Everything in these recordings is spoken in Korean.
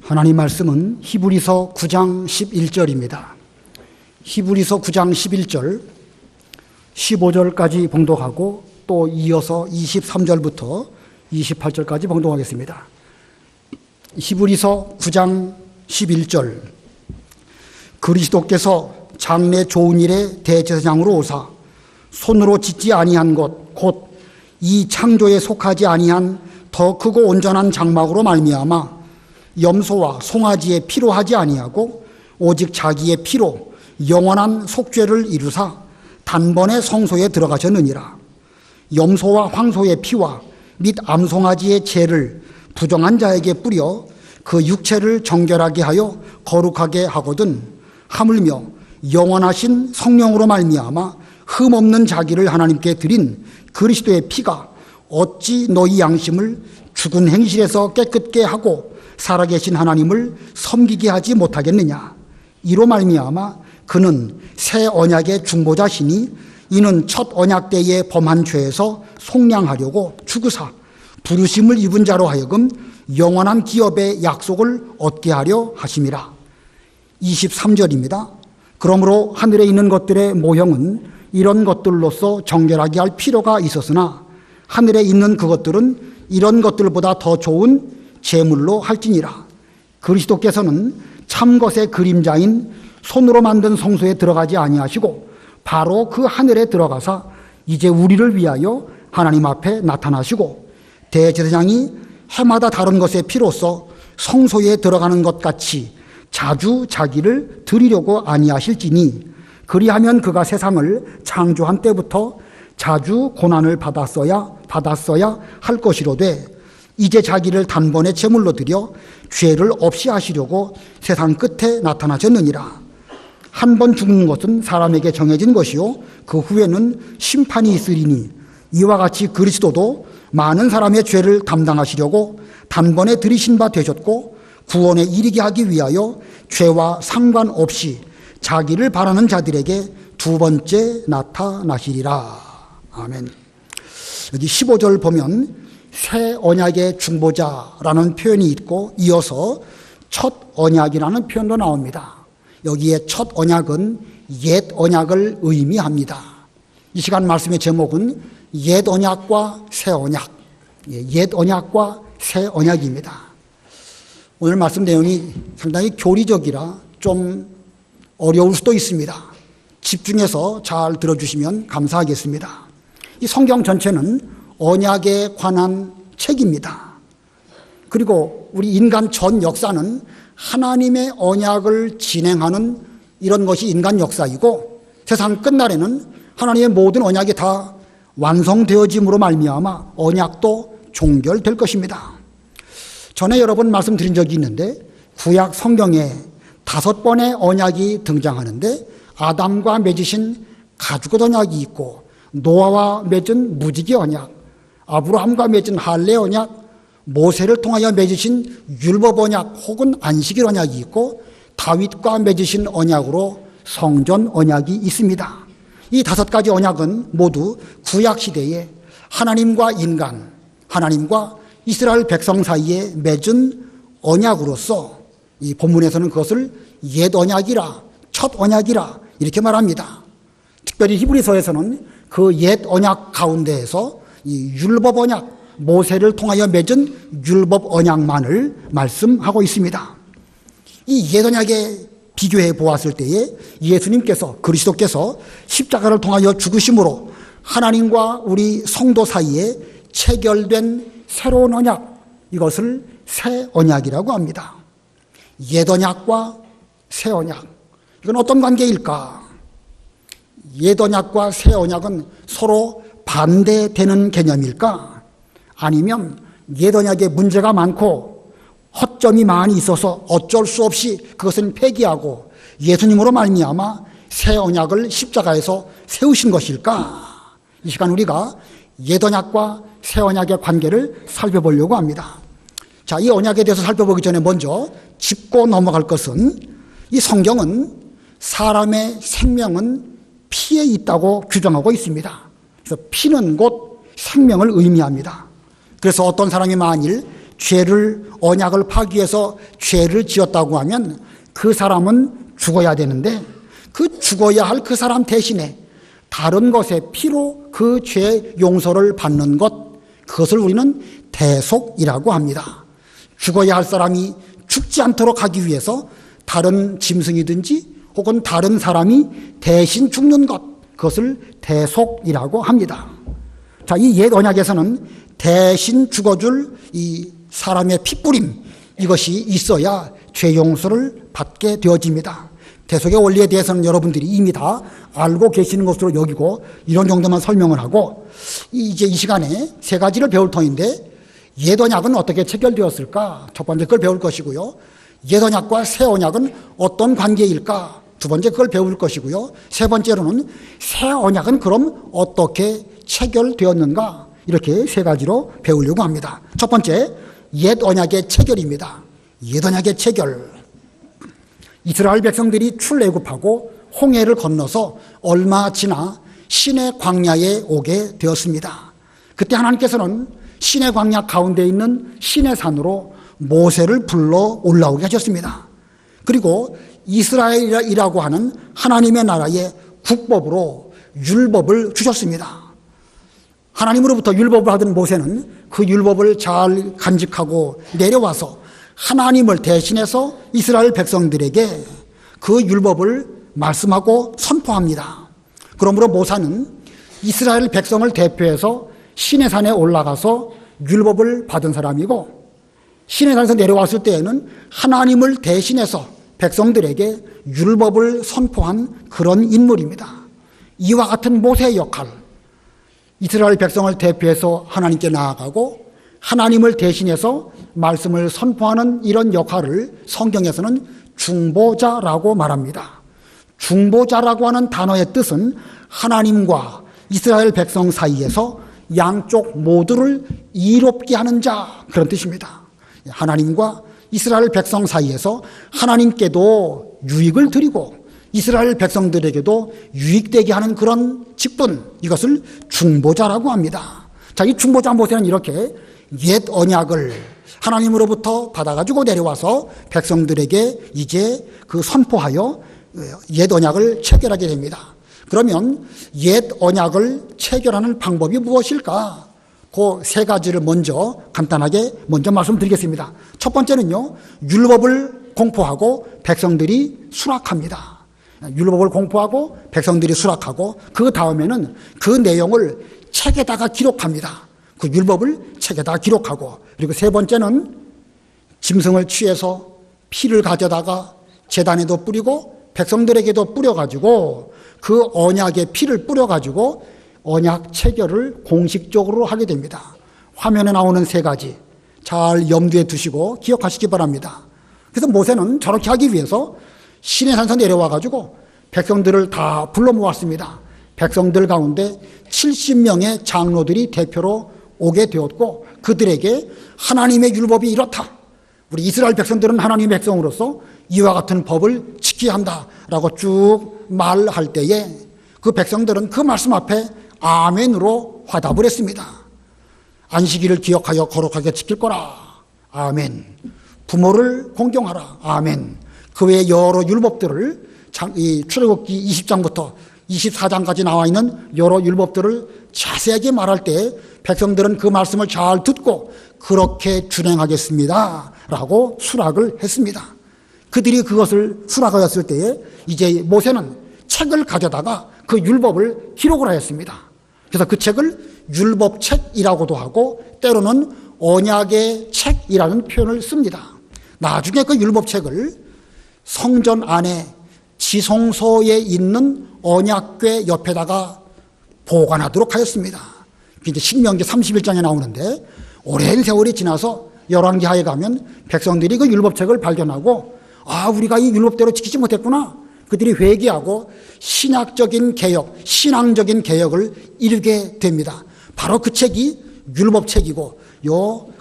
하나님 말씀은 히브리서 9장 11절입니다. 히브리서 9장 11절, 15절까지 봉독하고 또 이어서 23절부터 28절까지 봉독하겠습니다. 히브리서 9장 11절, 그리스도께서 장래 좋은 일에 대제사장으로 오사 손으로 짓지 아니한 것 곧 이 창조에 속하지 아니한 더 크고 온전한 장막으로 말미암아 염소와 송아지의 피로 하지 아니하고 오직 자기의 피로 영원한 속죄를 이루사 단번에 성소에 들어가셨느니라. 염소와 황소의 피와 및 암송아지의 죄를 부정한 자에게 뿌려 그 육체를 정결하게 하여 거룩하게 하거든 하물며 영원하신 성령으로 말미암아 흠없는 자기를 하나님께 드린 그리스도의 피가 어찌 너희 양심을 죽은 행실에서 깨끗게 하고 살아계신 하나님을 섬기게 하지 못하겠느냐. 이로 말미암아 그는 새 언약의 중보자시니 이는 첫 언약 때에 범한 죄에서 속량하려고 죽으사 부르심을 입은 자로 하여금 영원한 기업의 약속을 얻게 하려 하심이라. 23절입니다. 그러므로 하늘에 있는 것들의 모형은 이런 것들로서 정결하게 할 필요가 있었으나 하늘에 있는 그것들은 이런 것들보다 더 좋은 제물로 할지니라. 그리스도께서는 참것의 그림자인 손으로 만든 성소에 들어가지 아니하시고 바로 그 하늘에 들어가사 이제 우리를 위하여 하나님 앞에 나타나시고 대제사장이 해마다 다른 것의 피로써 성소에 들어가는 것 같이 자주 자기를 드리려고 아니하실지니 그리하면 그가 세상을 창조한 때부터 자주 고난을 받았어야 할 것이로되 이제 자기를 단번에 제물로 드려 죄를 없이 하시려고 세상 끝에 나타나셨느니라. 한 번 죽는 것은 사람에게 정해진 것이요 그 후에는 심판이 있으리니 이와 같이 그리스도도 많은 사람의 죄를 담당하시려고 단번에 들이신 바 되셨고 구원에 이르게 하기 위하여 죄와 상관없이 자기를 바라는 자들에게 두 번째 나타나시리라. 아멘. 여기 15절 보면 새 언약의 중보자라는 표현이 있고 이어서 첫 언약이라는 표현도 나옵니다. 여기에 첫 언약은 옛 언약을 의미합니다. 이 시간 말씀의 제목은 옛 언약과 새 언약, 옛 언약과 새 언약입니다. 오늘 말씀 내용이 상당히 교리적이라 좀 어려울 수도 있습니다. 집중해서 잘 들어주시면 감사하겠습니다. 이 성경 전체는 언약에 관한 책입니다. 그리고 우리 인간 전 역사는 하나님의 언약을 진행하는 이런 것이 인간 역사이고 세상 끝날에는 하나님의 모든 언약이 다 완성되어짐으로 말미암아 언약도 종결될 것입니다. 전에 여러 번 말씀드린 적이 있는데 구약 성경에 5번의 언약이 등장하는데 아담과 맺으신 가죽 언약이 있고 노아와 맺은 무지개 언약, 아브라함과 맺은 할례 언약, 모세를 통하여 맺으신 율법 언약 혹은 안식일 언약이 있고 다윗과 맺으신 언약으로 성전 언약이 있습니다. 이 5가지 언약은 모두 구약 시대에 하나님과 인간, 하나님과 이스라엘 백성 사이에 맺은 언약으로서 이 본문에서는 그것을 옛 언약이라, 첫 언약이라 이렇게 말합니다. 특별히 히브리서에서는 그 옛 언약 가운데에서 이 율법 언약, 모세를 통하여 맺은 율법 언약만을 말씀하고 있습니다. 이 옛 언약에 비교해 보았을 때에 예수님께서, 그리스도께서 십자가를 통하여 죽으심으로 하나님과 우리 성도 사이에 체결된 새로운 언약, 이것을 새 언약이라고 합니다. 옛 언약과 새 언약, 이건 어떤 관계일까? 옛 언약과 새 언약은 서로 반대되는 개념일까? 아니면 옛 언약에 문제가 많고 허점이 많이 있어서 어쩔 수 없이 그것은 폐기하고 예수님으로 말미암아 새 언약을 십자가에서 세우신 것일까? 이 시간 우리가 옛 언약과 새 언약의 관계를 살펴보려고 합니다. 자, 이 언약에 대해서 살펴보기 전에 먼저 짚고 넘어갈 것은 이 성경은 사람의 생명은 피에 있다고 규정하고 있습니다. 그래서 피는 곧 생명을 의미합니다. 그래서 어떤 사람이 만일 언약을 파기해서 죄를 지었다고 하면 그 사람은 죽어야 되는데 그 죽어야 할 그 사람 대신에 다른 것의 피로 그 죄 용서를 받는 것, 그것을 우리는 대속이라고 합니다. 죽어야 할 사람이 죽지 않도록 하기 위해서 다른 짐승이든지 혹은 다른 사람이 대신 죽는 것, 그것을 대속이라고 합니다. 자, 이 옛 언약에서는 대신 죽어줄 이 사람의 피뿌림, 이것이 있어야 죄 용서를 받게 되어집니다. 대속의 원리에 대해서는 여러분들이 이미 다 알고 계시는 것으로 여기고 이런 정도만 설명을 하고, 이제 이 시간에 세 가지를 배울 터인데 옛 언약은 어떻게 체결되었을까? 첫 번째 그걸 배울 것이고요. 옛 언약과 새 언약은 어떤 관계일까? 두 번째 그걸 배울 것이고요. 세 번째로는 새 언약은 그럼 어떻게 체결되었는가? 이렇게 세 가지로 배우려고 합니다. 첫 번째, 옛 언약의 체결입니다. 옛 언약의 체결. 이스라엘 백성들이 출애굽하고 홍해를 건너서 얼마 지나 시내 광야에 오게 되었습니다. 그때 하나님께서는 시내 광야 가운데 있는 시내산으로 모세를 불러 올라오게 하셨습니다. 그리고 이스라엘이라고 하는 하나님의 나라의 국법으로 율법을 주셨습니다. 하나님으로부터 율법을 받은 모세는 그 율법을 잘 간직하고 내려와서 하나님을 대신해서 이스라엘 백성들에게 그 율법을 말씀하고 선포합니다. 그러므로 모세는 이스라엘 백성을 대표해서 시내산에 올라가서 율법을 받은 사람이고, 시내산에서 내려왔을 때에는 하나님을 대신해서 백성들에게 율법을 선포한 그런 인물입니다. 이와 같은 모세의 역할, 이스라엘 백성을 대표해서 하나님께 나아가고 하나님을 대신해서 말씀을 선포하는 이런 역할을 성경에서는 중보자라고 말합니다. 중보자라고 하는 단어의 뜻은 하나님과 이스라엘 백성 사이에서 양쪽 모두를 이롭게 하는 자, 그런 뜻입니다. 하나님과 이스라엘 백성 사이에서 하나님께도 유익을 드리고 이스라엘 백성들에게도 유익되게 하는 그런 직분, 이것을 중보자라고 합니다. 자, 이 중보자 모세는 이렇게 옛 언약을 하나님으로부터 받아가지고 내려와서 백성들에게 이제 그 선포하여 옛 언약을 체결하게 됩니다. 그러면 옛 언약을 체결하는 방법이 무엇일까? 그 세 가지를 간단하게 먼저 말씀드리겠습니다. 첫 번째는요, 율법을 공포하고 백성들이 수락합니다. 율법을 공포하고 백성들이 수락하고 그 다음에는 그 내용을 책에다가 기록합니다. 그 율법을 책에다가 기록하고, 그리고 세 번째는 짐승을 취해서 피를 가져다가 제단에도 뿌리고 백성들에게도 뿌려가지고 그 언약의 피를 뿌려가지고 언약 체결을 공식적으로 하게 됩니다. 화면에 나오는 세 가지 잘 염두에 두시고 기억하시기 바랍니다. 그래서 모세는 저렇게 하기 위해서 시내산에서 내려와가지고 백성들을 다 불러 모았습니다. 백성들 가운데 70명의 장로들이 대표로 오게 되었고, 그들에게 하나님의 율법이 이렇다, 우리 이스라엘 백성들은 하나님의 백성으로서 이와 같은 법을 지켜야 한다라고 쭉 말할 때에 그 백성들은 그 말씀 앞에 아멘으로 화답을 했습니다. 안식일을 기억하여 거룩하게 지킬 거라. 아멘. 부모를 공경하라. 아멘. 그 외에 여러 율법들을 이 출애굽기 20장부터 24장까지 나와 있는 여러 율법들을 자세하게 말할 때 백성들은 그 말씀을 잘 듣고 그렇게 준행하겠습니다 라고 수락을 했습니다. 그들이 그것을 수락하였을 때에 이제 모세는 책을 가져다가 그 율법을 기록을 하였습니다. 그래서 그 책을 율법책이라고도 하고 때로는 언약의 책이라는 표현을 씁니다. 나중에 그 율법책을 성전 안에 지성소에 있는 언약궤 옆에다가 보관하도록 하였습니다. 이제 신명기 31장에 나오는데, 오랜 세월이 지나서 열왕기하에 가면 백성들이 그 율법책을 발견하고, 우리가 이 율법대로 지키지 못했구나. 그들이 회개하고 신학적인 개혁, 신앙적인 개혁을 이루게 됩니다. 바로 그 책이 율법책이고,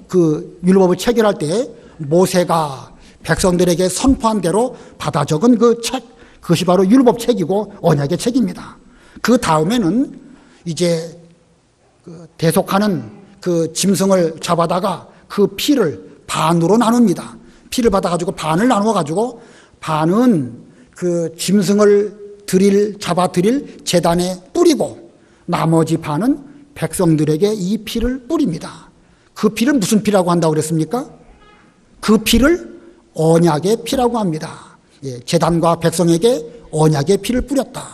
그 율법을 체결할 때 모세가 백성들에게 선포한 대로 받아 적은 그 책, 그것이 바로 율법책이고 언약의 책입니다. 그 다음에는 이제 대속하는 그 짐승을 잡아다가 그 피를 반으로 나눕니다. 피를 받아가지고 반을 나누어가지고 반은 그 짐승을 잡아 드릴 제단에 뿌리고 나머지 반은 백성들에게 이 피를 뿌립니다. 그 피를 무슨 피라고 한다고 그랬습니까? 그 피를 언약의 피라고 합니다. 제단과 백성에게 언약의 피를 뿌렸다.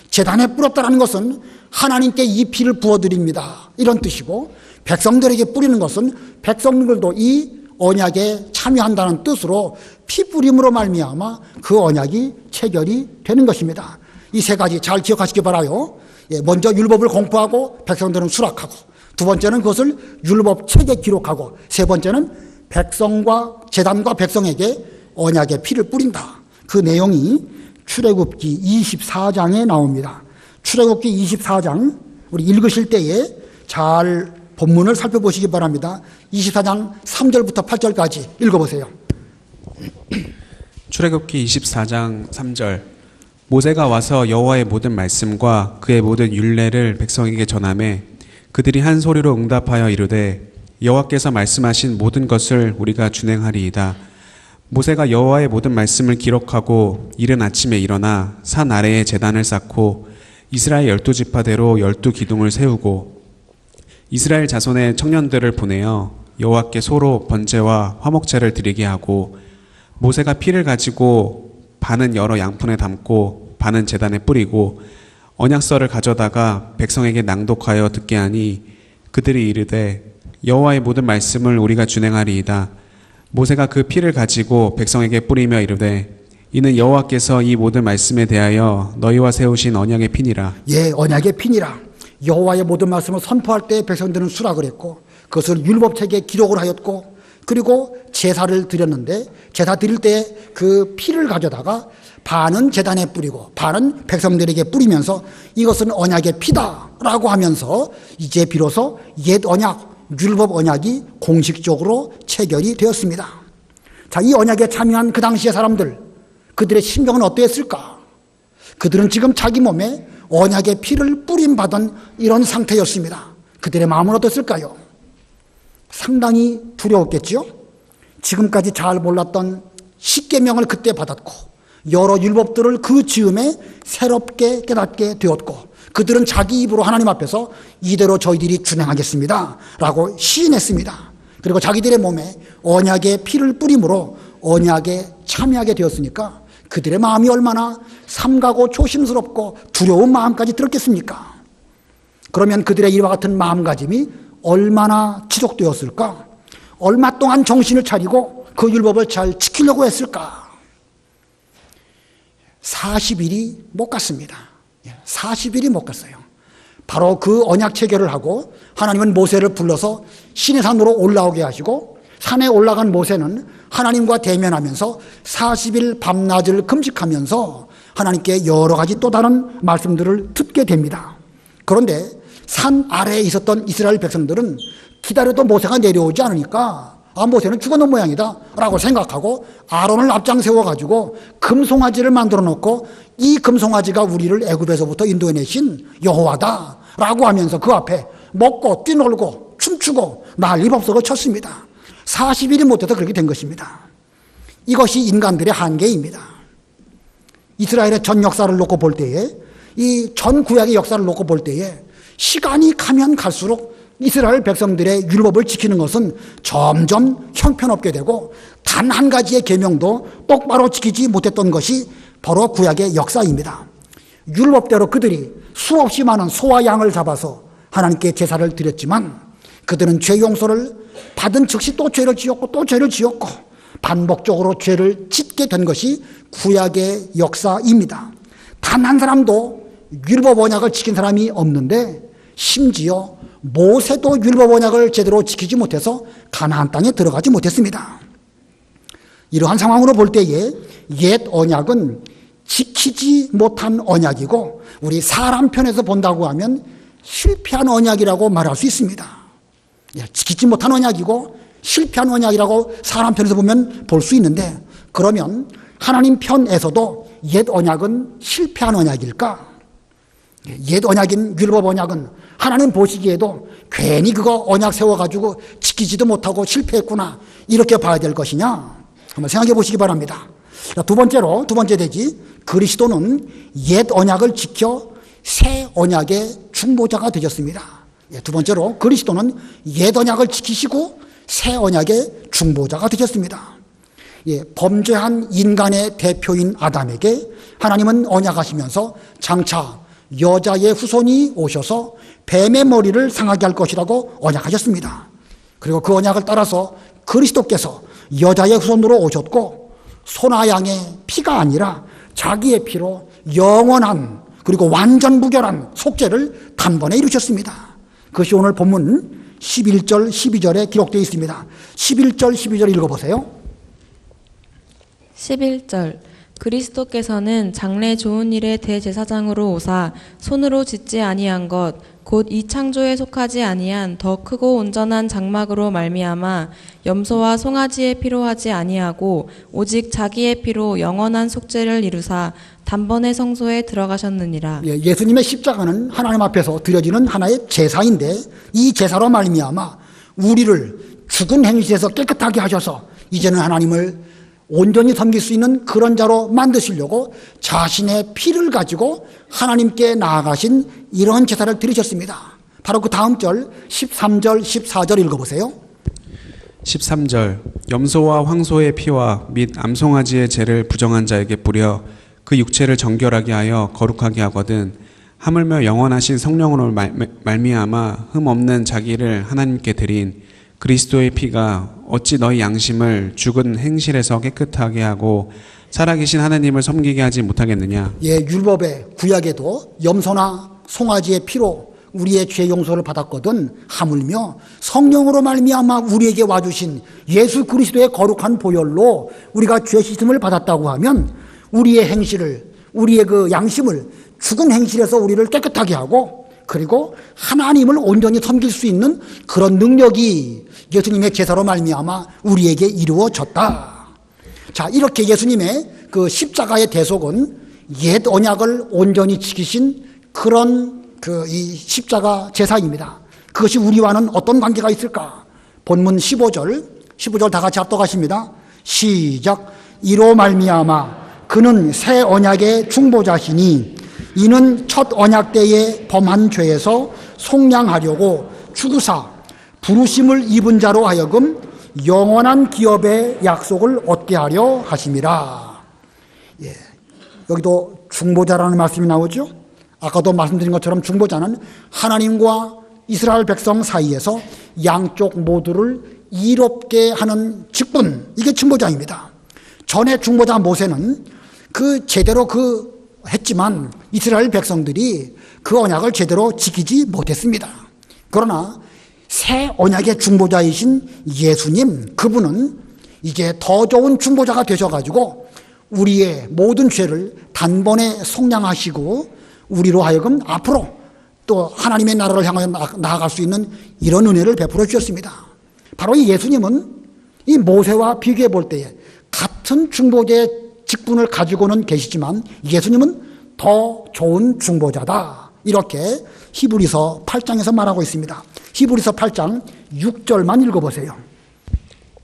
제단에 뿌렸다는 것은 하나님께 이 피를 부어드립니다. 이런 뜻이고, 백성들에게 뿌리는 것은 백성들도 이 언약에 참여한다는 뜻으로 피 뿌림으로 말미암아 그 언약이 체결이 되는 것입니다. 이 세 가지 잘 기억하시기 바라요. 먼저 율법을 공포하고 백성들은 수락하고, 두 번째는 그것을 율법 책에 기록하고, 세 번째는 백성과 제단과 백성에게 언약의 피를 뿌린다. 그 내용이 출애굽기 24장에 나옵니다. 출애굽기 24장 우리 읽으실 때에 잘 본문을 살펴보시기 바랍니다. 24장 3절부터 8절까지 읽어보세요. 출애굽기 24장 3절. 모세가 와서 여호와의 모든 말씀과 그의 모든 율례를 백성에게 전하매 그들이 한 소리로 응답하여 이르되 여호와께서 말씀하신 모든 것을 우리가 준행하리이다. 모세가 여호와의 모든 말씀을 기록하고 이른 아침에 일어나 산 아래에 제단을 쌓고 이스라엘 12지파대로 12기둥을 세우고 이스라엘 자손의 청년들을 보내어 여호와께 소로 번제와 화목제를 드리게 하고, 모세가 피를 가지고 반은 여러 양푼에 담고 반은 제단에 뿌리고 언약서를 가져다가 백성에게 낭독하여 듣게 하니 그들이 이르되 여호와의 모든 말씀을 우리가 준행하리이다. 모세가 그 피를 가지고 백성에게 뿌리며 이르되 이는 여호와께서 이 모든 말씀에 대하여 너희와 세우신 언약의 피니라. 언약의 피니라. 여호와의 모든 말씀을 선포할 때 백성들은 수락을 했고, 그것을 율법책에 기록을 하였고, 그리고 제사를 드렸는데 제사 드릴 때 그 피를 가져다가 반은 제단에 뿌리고 반은 백성들에게 뿌리면서 이것은 언약의 피다라고 하면서 이제 비로소 옛 언약, 율법 언약이 공식적으로 체결이 되었습니다. 자, 이 언약에 참여한 그 당시의 사람들, 그들의 심정은 어떠했을까? 그들은 지금 자기 몸에 언약의 피를 뿌림받은 이런 상태였습니다. 그들의 마음은 어땠을까요? 상당히 두려웠겠죠? 지금까지 잘 몰랐던 십계명을 그때 받았고, 여러 율법들을 그 즈음에 새롭게 깨닫게 되었고, 그들은 자기 입으로 하나님 앞에서 이대로 저희들이 준행하겠습니다 라고 시인했습니다. 그리고 자기들의 몸에 언약의 피를 뿌림으로 언약에 참여하게 되었으니까 그들의 마음이 얼마나 삼가고 조심스럽고 두려운 마음까지 들었겠습니까? 그러면 그들의 이와 같은 마음가짐이 얼마나 지속되었을까? 얼마 동안 정신을 차리고 그 율법을 잘 지키려고 했을까? 40일이 못 갔습니다. 40일이 못 갔어요. 바로 그 언약 체결을 하고 하나님은 모세를 불러서 시내 산으로 올라오게 하시고, 산에 올라간 모세는 하나님과 대면하면서 40일 밤낮을 금식하면서 하나님께 여러 가지 또 다른 말씀들을 듣게 됩니다. 그런데 산 아래에 있었던 이스라엘 백성들은 기다려도 모세가 내려오지 않으니까 모세는 죽어놓은 모양이다 라고 생각하고 아론을 앞장 세워가지고 금송아지를 만들어 놓고 이 금송아지가 우리를 애굽에서부터 인도해내신 여호와다 라고 하면서 그 앞에 먹고 뛰놀고 춤추고 난리법석을 쳤습니다. 40일이 못해서 그렇게 된 것입니다. 이것이 인간들의 한계입니다. 이스라엘의 전 역사를 놓고 볼 때에, 이 전 구약의 역사를 놓고 볼 때에 시간이 가면 갈수록 이스라엘 백성들의 율법을 지키는 것은 점점 형편없게 되고 단 한 가지의 계명도 똑바로 지키지 못했던 것이 바로 구약의 역사입니다. 율법대로 그들이 수없이 많은 소와 양을 잡아서 하나님께 제사를 드렸지만 그들은 죄 용서를 받은 즉시 또 죄를 지었고 또 죄를 지었고 반복적으로 죄를 짓게 된 것이 구약의 역사입니다. 단 한 사람도 율법 언약을 지킨 사람이 없는데, 심지어 모세도 율법 언약을 제대로 지키지 못해서 가나안 땅에 들어가지 못했습니다. 이러한 상황으로 볼 때에 옛 언약은 지키지 못한 언약이고, 우리 사람 편에서 본다고 하면 실패한 언약이라고 말할 수 있습니다. 지키지 못한 언약이고 실패한 언약이라고 사람 편에서 보면 볼 수 있는데, 그러면 하나님 편에서도 옛 언약은 실패한 언약일까? 옛 언약인 율법 언약은 하나님 보시기에도 괜히 그거 언약 세워가지고 지키지도 못하고 실패했구나, 이렇게 봐야 될 것이냐, 한번 생각해 보시기 바랍니다. 자, 두 번째 대지, 그리스도는 옛 언약을 지켜 새 언약의 중보자가 되셨습니다. 두 번째로 그리스도는 옛 언약을 지키시고 새 언약의 중보자가 되셨습니다. 범죄한 인간의 대표인 아담에게 하나님은 언약하시면서 장차 여자의 후손이 오셔서 뱀의 머리를 상하게 할 것이라고 언약하셨습니다. 그리고 그 언약을 따라서 그리스도께서 여자의 후손으로 오셨고 소나 양의 피가 아니라 자기의 피로 영원한 그리고 완전 무결한 속죄를 단번에 이루셨습니다. 그것이 오늘 본문 11절 12절에 기록되어 있습니다. 11절 12절 읽어보세요. 11절 그리스도께서는 장래 좋은 일의 대제사장으로 오사 손으로 짓지 아니한 것 곧 이 창조에 속하지 아니한 더 크고 온전한 장막으로 말미암아 염소와 송아지의 피로 하지 아니하고 오직 자기의 피로 영원한 속죄를 이루사 단번에 성소에 들어가셨느니라. 예수님의 십자가는 하나님 앞에서 드려지는 하나의 제사인데 이 제사로 말미암아 우리를 죽은 행실에서 깨끗하게 하셔서 이제는 하나님을 온전히 섬길 수 있는 그런 자로 만드시려고 자신의 피를 가지고 하나님께 나아가신 이런 제사를 드리셨습니다. 바로 그 다음 절 13절 14절 읽어보세요. 13절 염소와 황소의 피와 및 암송아지의 죄를 부정한 자에게 뿌려 그 육체를 정결하게 하여 거룩하게 하거든 하물며 영원하신 성령으로 말미암아 흠 없는 자기를 하나님께 드린 그리스도의 피가 어찌 너희 양심을 죽은 행실에서 깨끗하게 하고 살아계신 하나님을 섬기게 하지 못하겠느냐. 율법의 구약에도 염소나 송아지의 피로 우리의 죄 용서를 받았거든 하물며 성령으로 말미암아 우리에게 와주신 예수 그리스도의 거룩한 보혈로 우리가 죄 씻음을 받았다고 하면 우리의 행실을, 우리의 그 양심을 죽은 행실에서 우리를 깨끗하게 하고 그리고 하나님을 온전히 섬길 수 있는 그런 능력이 예수님의 제사로 말미암아 우리에게 이루어졌다. 자, 이렇게 예수님의 그 십자가의 대속은 옛 언약을 온전히 지키신 그런 이 십자가 제사입니다. 그것이 우리와는 어떤 관계가 있을까? 본문 15절 다 같이 합독하십니다. 시작. 이로 말미암아 그는 새 언약의 중보자시니 이는 첫 언약 때에 범한 죄에서 속량하려고 죽으사 부르심을 입은 자로 하여금 영원한 기업의 약속을 얻게 하려 하심이라. 여기도 중보자라는 말씀이 나오죠. 아까도 말씀드린 것처럼 중보자는 하나님과 이스라엘 백성 사이에서 양쪽 모두를 이롭게 하는 직분, 이게 중보자입니다. 전에 중보자 모세는 제대로 했지만 이스라엘 백성들이 그 언약을 제대로 지키지 못했습니다. 그러나 새 언약의 중보자이신 예수님, 그분은 이제 더 좋은 중보자가 되셔가지고 우리의 모든 죄를 단번에 속량하시고 우리로 하여금 앞으로 또 하나님의 나라를 향하여 나아갈 수 있는 이런 은혜를 베풀어 주셨습니다. 바로 이 예수님은 이 모세와 비교해 볼 때에 같은 중보자의 직분을 가지고는 계시지만 예수님은 더 좋은 중보자다. 이렇게 히브리서 8장에서 말하고 있습니다. 히브리서 8장 6절만 읽어보세요.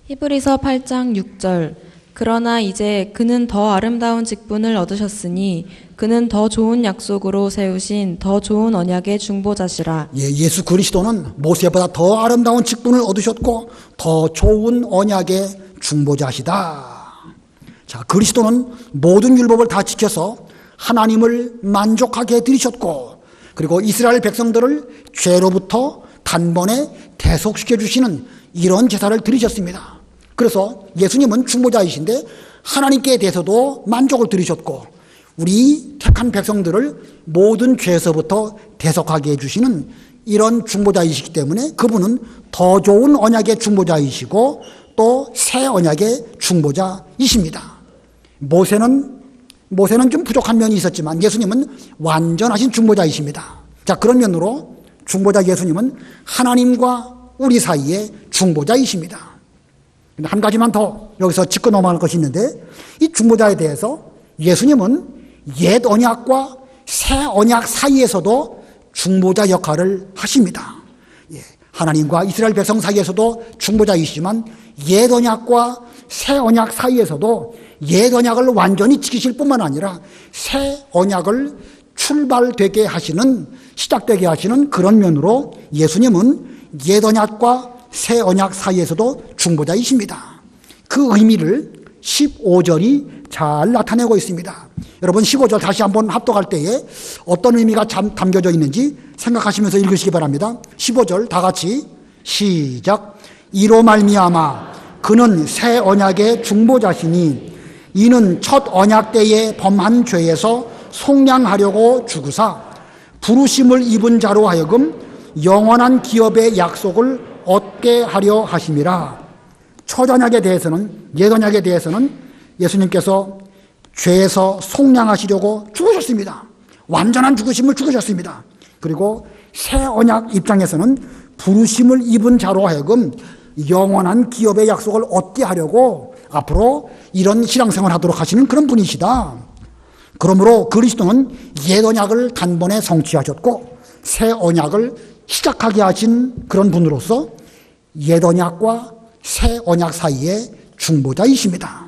히브리서 8장 6절 그러나 이제 그는 더 아름다운 직분을 얻으셨으니 그는 더 좋은 약속으로 세우신 더 좋은 언약의 중보자시라. 예수 그리스도는 모세보다 더 아름다운 직분을 얻으셨고 더 좋은 언약의 중보자시다. 자, 그리스도는 모든 율법을 다 지켜서 하나님을 만족하게 해드리셨고 그리고 이스라엘 백성들을 죄로부터 단번에 대속시켜 주시는 이런 제사를 드리셨습니다. 그래서 예수님은 중보자이신데 하나님께 대해서도 만족을 드리셨고 우리 택한 백성들을 모든 죄에서부터 대속하게 해주시는 이런 중보자이시기 때문에 그분은 더 좋은 언약의 중보자이시고 또 새 언약의 중보자이십니다. 모세는 좀 부족한 면이 있었지만 예수님은 완전하신 중보자이십니다. 자, 그런 면으로 중보자 예수님은 하나님과 우리 사이의 중보자이십니다. 근데 한 가지만 더 여기서 짚고 넘어갈 것이 있는데 이 중보자에 대해서 예수님은 옛 언약과 새 언약 사이에서도 중보자 역할을 하십니다. 하나님과 이스라엘 백성 사이에서도 중보자이시지만 옛 언약과 새 언약 사이에서도 옛 언약을 완전히 지키실 뿐만 아니라 새 언약을 출발되게 하시는, 시작되게 하시는 그런 면으로 예수님은 옛 언약과 새 언약 사이에서도 중보자이십니다. 그 의미를 15절이 잘 나타내고 있습니다. 여러분 15절 다시 한번 합독할 때에 어떤 의미가 담겨져 있는지 생각하시면서 읽으시기 바랍니다. 15절 다 같이 시작. 이로 말미암아 그는 새 언약의 중보자시니 이는 첫 언약 때에 범한 죄에서 속량하려고 죽으사 부르심을 입은 자로 하여금 영원한 기업의 약속을 얻게 하려 하심이라. 첫 언약에 대해서는, 옛 언약에 대해서는 예수님께서 죄에서 속량하시려고 죽으셨습니다. 완전한 죽으심을 죽으셨습니다. 그리고 새 언약 입장에서는 부르심을 입은 자로 하여금 영원한 기업의 약속을 얻게 하려고 앞으로 이런 신앙생활을 하도록 하시는 그런 분이시다. 그러므로 그리스도는 옛 언약을 단번에 성취하셨고 새 언약을 시작하게 하신 그런 분으로서 옛 언약과 새 언약 사이의 중보자이십니다.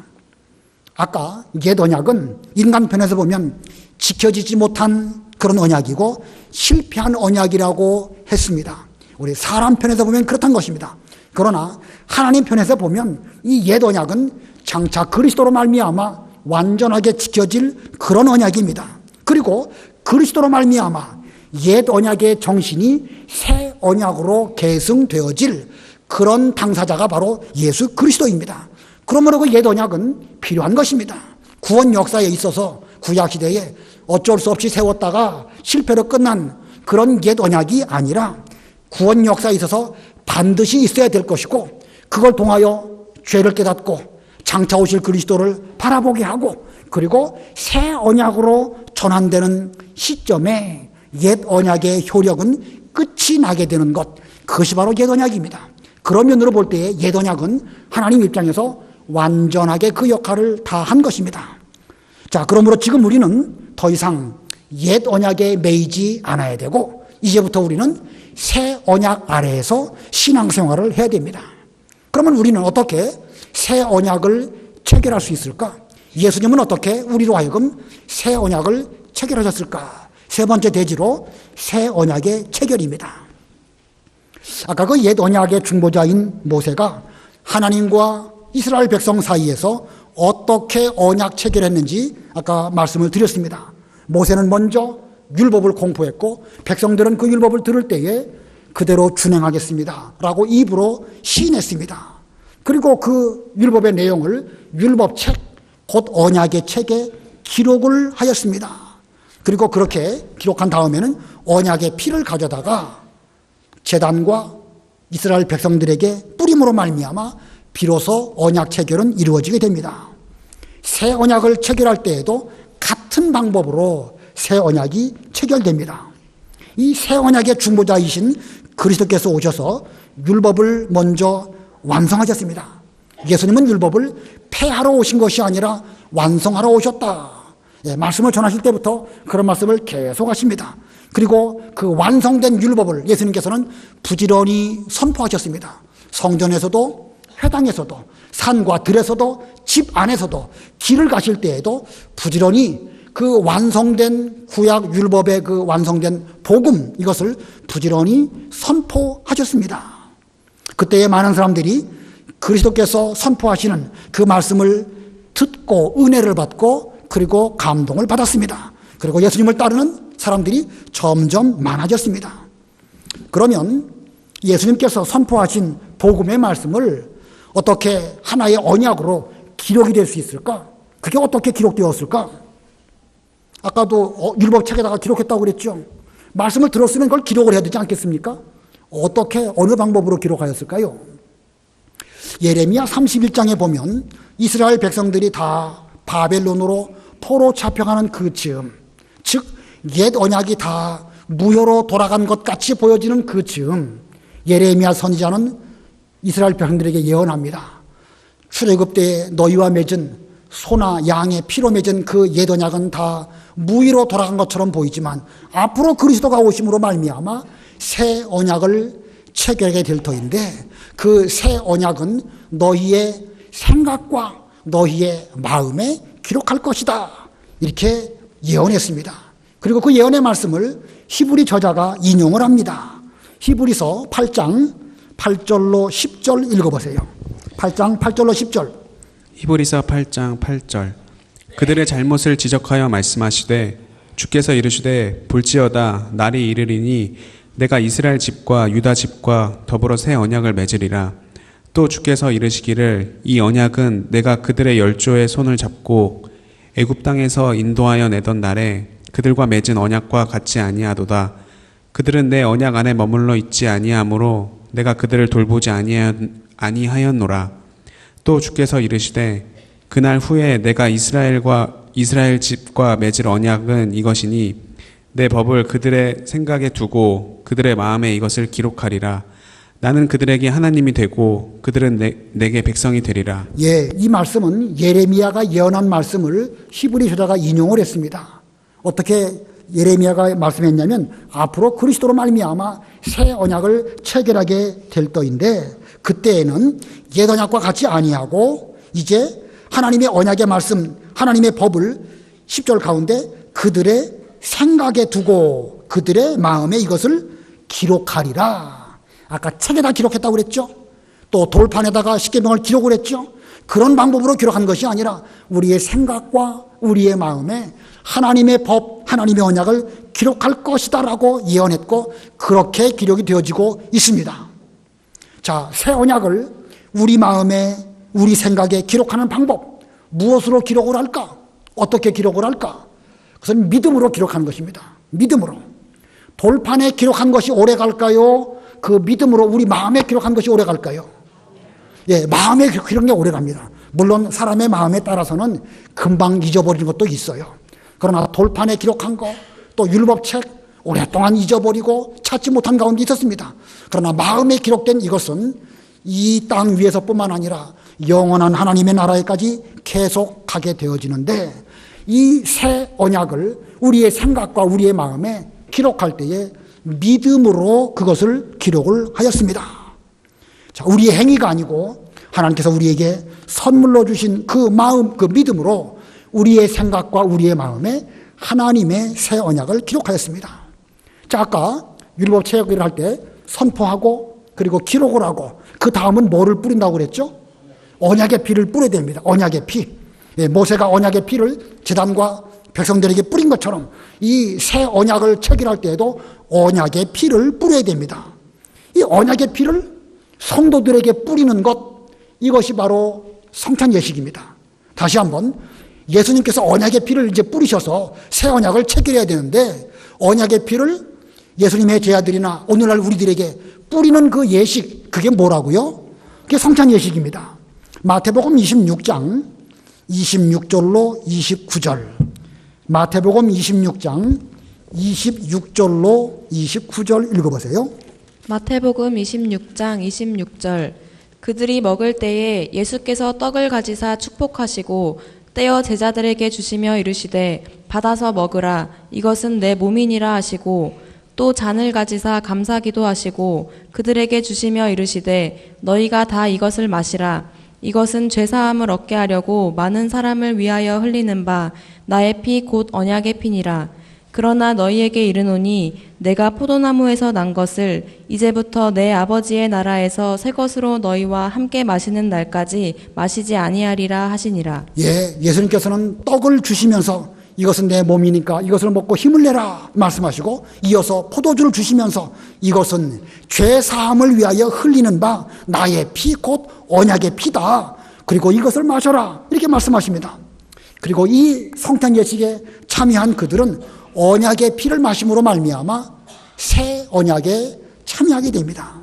아까 옛 언약은 인간 편에서 보면 지켜지지 못한 그런 언약이고 실패한 언약이라고 했습니다. 우리 사람 편에서 보면 그렇다는 것입니다. 그러나 하나님 편에서 보면 이 옛 언약은 장차 그리스도로 말미암아 완전하게 지켜질 그런 언약입니다. 그리고 그리스도로 말미암아 옛 언약의 정신이 새 언약으로 계승되어질 그런 당사자가 바로 예수 그리스도입니다. 그러므로 그 옛 언약은 필요한 것입니다. 구원 역사에 있어서 구약 시대에 어쩔 수 없이 세웠다가 실패로 끝난 그런 옛 언약이 아니라 구원 역사에 있어서 반드시 있어야 될 것이고 그걸 통하여 죄를 깨닫고 장차 오실 그리스도를 바라보게 하고 그리고 새 언약으로 전환되는 시점에 옛 언약의 효력은 끝이 나게 되는 것, 그것이 바로 옛 언약입니다. 그런 면으로 볼 때에 옛 언약은 하나님 입장에서 완전하게 그 역할을 다 한 것입니다. 자, 그러므로 지금 우리는 더 이상 옛 언약에 매이지 않아야 되고 이제부터 우리는 새 언약 아래에서 신앙생활을 해야 됩니다. 그러면 우리는 어떻게 새 언약을 체결할 수 있을까? 예수님은 어떻게 우리로 하여금 새 언약을 체결하셨을까? 세 번째 대지로 새 언약의 체결입니다. 아까 그 옛 언약의 중보자인 모세가 하나님과 이스라엘 백성 사이에서 어떻게 언약 체결했는지 아까 말씀을 드렸습니다. 모세는 먼저 율법을 공포했고 백성들은 그 율법을 들을 때에 그대로 준행하겠습니다 라고 입으로 시인했습니다. 그리고 그 율법의 내용을 율법책, 곧 언약의 책에 기록을 하였습니다. 그리고 그렇게 기록한 다음에는 언약의 피를 가져다가 제단과 이스라엘 백성들에게 뿌림으로 말미암아 비로소 언약 체결은 이루어지게 됩니다. 새 언약을 체결할 때에도 같은 방법으로 새 언약이 체결됩니다. 이 새 언약의 중보자이신 그리스도께서 오셔서 율법을 먼저 완성하셨습니다. 예수님은 율법을 폐하러 오신 것이 아니라 완성하러 오셨다. 말씀을 전하실 때부터 그런 말씀을 계속 하십니다. 그리고 그 완성된 율법을 예수님께서는 부지런히 선포하셨습니다. 성전에서도 회당에서도 산과 들에서도 집 안에서도 길을 가실 때에도 부지런히 그 완성된 구약 율법의 그 완성된 복음 이것을 부지런히 선포하셨습니다. 그때의 많은 사람들이 그리스도께서 선포하시는 그 말씀을 듣고 은혜를 받고 그리고 감동을 받았습니다. 그리고 예수님을 따르는 사람들이 점점 많아졌습니다. 그러면 예수님께서 선포하신 복음의 말씀을 어떻게 하나의 언약으로 기록이 될 수 있을까? 그게 어떻게 기록되었을까? 아까도 율법책에다가 기록했다고 그랬죠. 말씀을 들었으면 그걸 기록을 해야 되지 않겠습니까? 어떻게 어느 방법으로 기록하였을까요? 예레미야 31장에 보면 이스라엘 백성들이 다 바벨론으로 포로 잡혀가는 그 즈음, 즉 옛 언약이 다 무효로 돌아간 것 같이 보여지는 그 즈음 예레미야 선지자는 이스라엘 백성들에게 예언합니다. 출애굽 때 너희와 맺은 소나 양의 피로 맺은 그 옛 언약은 다 무의로 돌아간 것처럼 보이지만 앞으로 그리스도가 오심으로 말미암아 새 언약을 체결하게 될 터인데 그 새 언약은 너희의 생각과 너희의 마음에 기록할 것이다. 이렇게 예언했습니다. 그리고 그 예언의 말씀을 히브리 저자가 인용을 합니다. 히브리서 8장 8절로 10절 읽어보세요. 8장 8절로 10절. 히브리서 8장 8절. 그들의 잘못을 지적하여 말씀하시되 주께서 이르시되 볼지어다 날이 이르리니 내가 이스라엘 집과 유다 집과 더불어 새 언약을 맺으리라. 또 주께서 이르시기를 이 언약은 내가 그들의 열조의 손을 잡고 애굽 땅에서 인도하여 내던 날에 그들과 맺은 언약과 같지 아니하도다. 그들은 내 언약 안에 머물러 있지 아니하므로 내가 그들을 돌보지 아니하였노라. 또 주께서 이르시되 그날 후에 내가 이스라엘 집과 맺을 언약은 이것이니 내 법을 그들의 생각에 두고 그들의 마음에 이것을 기록하리라. 나는 그들에게 하나님이 되고 그들은 내게 백성이 되리라. 예, 이 말씀은 예레미야가 예언한 말씀을 히브리 저자가 인용을 했습니다. 어떻게 예레미야가 말씀했냐면 앞으로 그리스도로 말미암아 새 언약을 체결하게 될 터인데 그때에는 옛 언약과 같이 아니하고 이제 하나님의 언약의 말씀, 하나님의 법을 10절 가운데 그들의 생각에 두고 그들의 마음에 이것을 기록하리라. 아까 책에다 기록했다고 그랬죠. 또 돌판에다가 십계명을 기록을 했죠. 그런 방법으로 기록한 것이 아니라 우리의 생각과 우리의 마음에 하나님의 법, 하나님의 언약을 기록할 것이다라고 예언했고 그렇게 기록이 되어지고 있습니다. 자, 새 언약을 우리 마음에 우리 생각에 기록하는 방법, 무엇으로 기록을 할까? 어떻게 기록을 할까? 그것은 믿음으로 기록하는 것입니다. 믿음으로. 돌판에 기록한 것이 오래 갈까요? 그 믿음으로 우리 마음에 기록한 것이 오래 갈까요? 예, 마음에 기록한 게 오래 갑니다. 물론 사람의 마음에 따라서는 금방 잊어버리는 것도 있어요. 그러나 돌판에 기록한 거, 또 율법책 오랫동안 잊어버리고 찾지 못한 가운데 있었습니다. 그러나 마음에 기록된 이것은 이 땅 위에서뿐만 아니라 영원한 하나님의 나라에까지 계속 가게 되어지는데 이 새 언약을 우리의 생각과 우리의 마음에 기록할 때에 믿음으로 그것을 기록을 하였습니다. 자, 우리의 행위가 아니고 하나님께서 우리에게 선물로 주신 그 마음, 그 믿음으로 우리의 생각과 우리의 마음에 하나님의 새 언약을 기록하였습니다. 자, 아까 율법 체육을 할 때 선포하고 그리고 기록을 하고 그 다음은 뭐를 뿌린다고 그랬죠? 언약의 피를 뿌려야 됩니다. 언약의 피. 예, 모세가 언약의 피를 제단과 백성들에게 뿌린 것처럼 이 새 언약을 체결할 때에도 언약의 피를 뿌려야 됩니다. 이 언약의 피를 성도들에게 뿌리는 것, 이것이 바로 성찬 예식입니다. 다시 한번 예수님께서 언약의 피를 이제 뿌리셔서 새 언약을 체결해야 되는데 언약의 피를 예수님의 제자들이나 오늘날 우리들에게 뿌리는 그 예식, 그게 뭐라고요? 그게 성찬 예식입니다. 마태복음 26장 26절로 29절. 마태복음 26장 26절로 29절 읽어보세요. 마태복음 26장 26절. 그들이 먹을 때에 예수께서 떡을 가지사 축복하시고 떼어 제자들에게 주시며 이르시되 받아서 먹으라 이것은 내 몸이니라 하시고 또 잔을 가지사 감사기도 하시고 그들에게 주시며 이르시되 너희가 다 이것을 마시라 이것은 죄사함을 얻게 하려고 많은 사람을 위하여 흘리는 바 나의 피 곧 언약의 피니라. 그러나 너희에게 이르노니 내가 포도나무에서 난 것을 이제부터 내 아버지의 나라에서 새 것으로 너희와 함께 마시는 날까지 마시지 아니하리라 하시니라. 예, 예수님께서는 떡을 주시면서 이것은 내 몸이니까 이것을 먹고 힘을 내라 말씀하시고 이어서 포도주를 주시면서 이것은 죄 사함을 위하여 흘리는 바 나의 피 곧 언약의 피다. 그리고 이것을 마셔라 이렇게 말씀하십니다. 그리고 이 성탄 예식에 참여한 그들은 언약의 피를 마심으로 말미암아 새 언약에 참여하게 됩니다.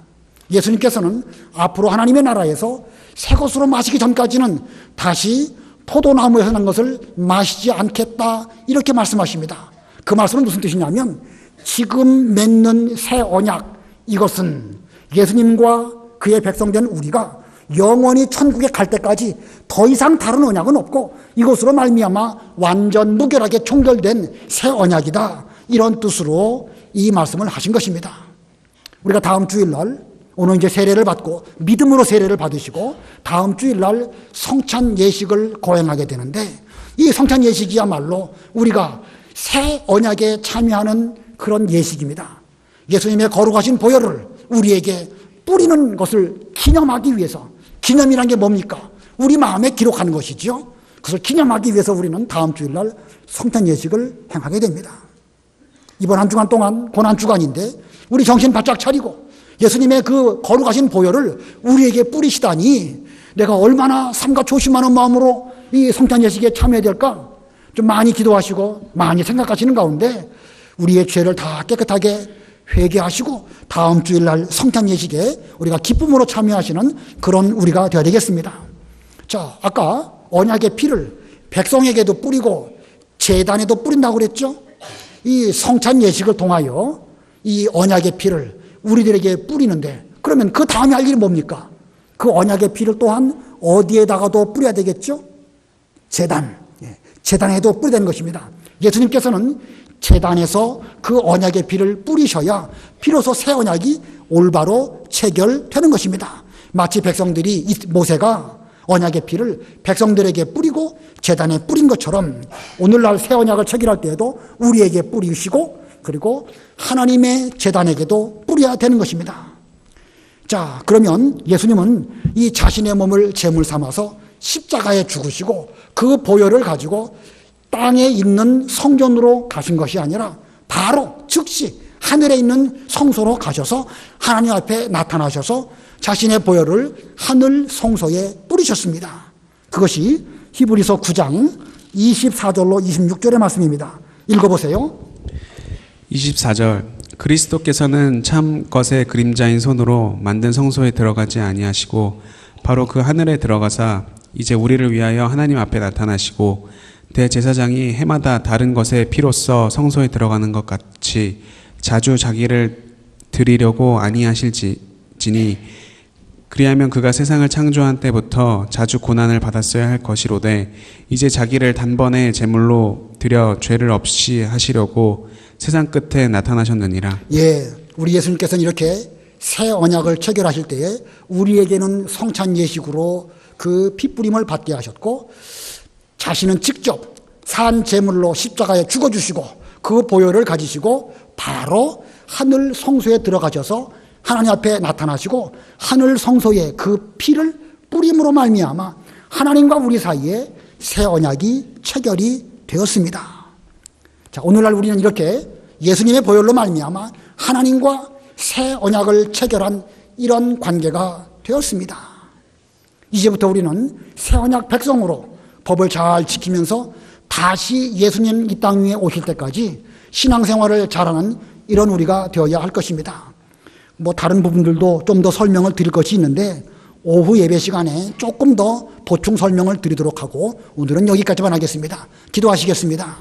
예수님께서는 앞으로 하나님의 나라에서 새 것으로 마시기 전까지는 다시 포도나무에서 난 것을 마시지 않겠다 이렇게 말씀하십니다. 그 말씀은 무슨 뜻이냐면 지금 맺는 새 언약, 이것은 예수님과 그의 백성된 우리가 영원히 천국에 갈 때까지 더 이상 다른 언약은 없고 이것으로 말미암아 완전 무결하게 총결된 새 언약이다, 이런 뜻으로 이 말씀을 하신 것입니다. 우리가 다음 주일날 오늘 이제 세례를 받고 믿음으로 세례를 받으시고 다음 주일날 성찬 예식을 거행하게 되는데, 이 성찬 예식이야말로 우리가 새 언약에 참여하는 그런 예식입니다. 예수님의 거룩하신 보혈을 우리에게 뿌리는 것을 기념하기 위해서, 기념이란 게 뭡니까? 우리 마음에 기록하는 것이죠. 그것을 기념하기 위해서 우리는 다음 주일날 성찬 예식을 행하게 됩니다. 이번 한 주간 동안 고난주간인데 우리 정신 바짝 차리고 예수님의 그 거룩하신 보혈을 우리에게 뿌리시다니 내가 얼마나 삼가 조심하는 마음으로 이 성찬 예식에 참여해야 될까? 좀 많이 기도하시고 많이 생각하시는 가운데 우리의 죄를 다 깨끗하게 회개하시고 다음 주일날 성찬 예식에 우리가 기쁨으로 참여하시는 그런 우리가 되어야 되겠습니다. 자, 아까 언약의 피를 백성에게도 뿌리고 제단에도 뿌린다고 그랬죠? 이 성찬 예식을 통하여 이 언약의 피를 우리들에게 뿌리는데, 그러면 그 다음에 할 일이 뭡니까? 그 언약의 피를 또한 어디에다가도 뿌려야 되겠죠? 제단, 제단에도 뿌려야 되는 것입니다. 예수님께서는 제단에서 그 언약의 피를 뿌리셔야 비로소 새 언약이 올바로 체결되는 것입니다. 마치 백성들이, 모세가 언약의 피를 백성들에게 뿌리고 제단에 뿌린 것처럼 오늘날 새 언약을 체결할 때에도 우리에게 뿌리시고 그리고 하나님의 제단에게도 뿌려야 되는 것입니다. 자, 그러면 예수님은 이 자신의 몸을 제물 삼아서 십자가에 죽으시고 그 보혈을 가지고 땅에 있는 성전으로 가신 것이 아니라 바로 즉시 하늘에 있는 성소로 가셔서 하나님 앞에 나타나셔서 자신의 보혈을 하늘 성소에 뿌리셨습니다. 그것이 히브리서 9장 24절로 26절의 말씀입니다. 읽어보세요. 24절. 그리스도께서는 참 것의 그림자인 손으로 만든 성소에 들어가지 아니하시고 바로 그 하늘에 들어가사 이제 우리를 위하여 하나님 앞에 나타나시고 대제사장이 해마다 다른 것의 피로써 성소에 들어가는 것 같이 자주 자기를 드리려고 아니하실지니 그리하면 그가 세상을 창조한 때부터 자주 고난을 받았어야 할 것이로되 이제 자기를 단번에 제물로 드려 죄를 없이 하시려고 세상 끝에 나타나셨느니라. 예, 우리 예수님께서는 이렇게 새 언약을 체결하실 때에 우리에게는 성찬 예식으로 그 피뿌림을 받게 하셨고 자신은 직접 산 제물로 십자가에 죽어주시고 그 보혈을 가지시고 바로 하늘 성소에 들어가셔서 하나님 앞에 나타나시고 하늘 성소에 그 피를 뿌림으로 말미암아 하나님과 우리 사이에 새 언약이 체결이 되었습니다. 자, 오늘날 우리는 이렇게 예수님의 보혈로 말미암아 하나님과 새 언약을 체결한 이런 관계가 되었습니다. 이제부터 우리는 새 언약 백성으로 법을 잘 지키면서 다시 예수님 이 땅 위에 오실 때까지 신앙생활을 잘하는 이런 우리가 되어야 할 것입니다. 뭐 다른 부분들도 좀 더 설명을 드릴 것이 있는데 오후 예배 시간에 조금 더 보충 설명을 드리도록 하고 오늘은 여기까지만 하겠습니다. 기도하시겠습니다.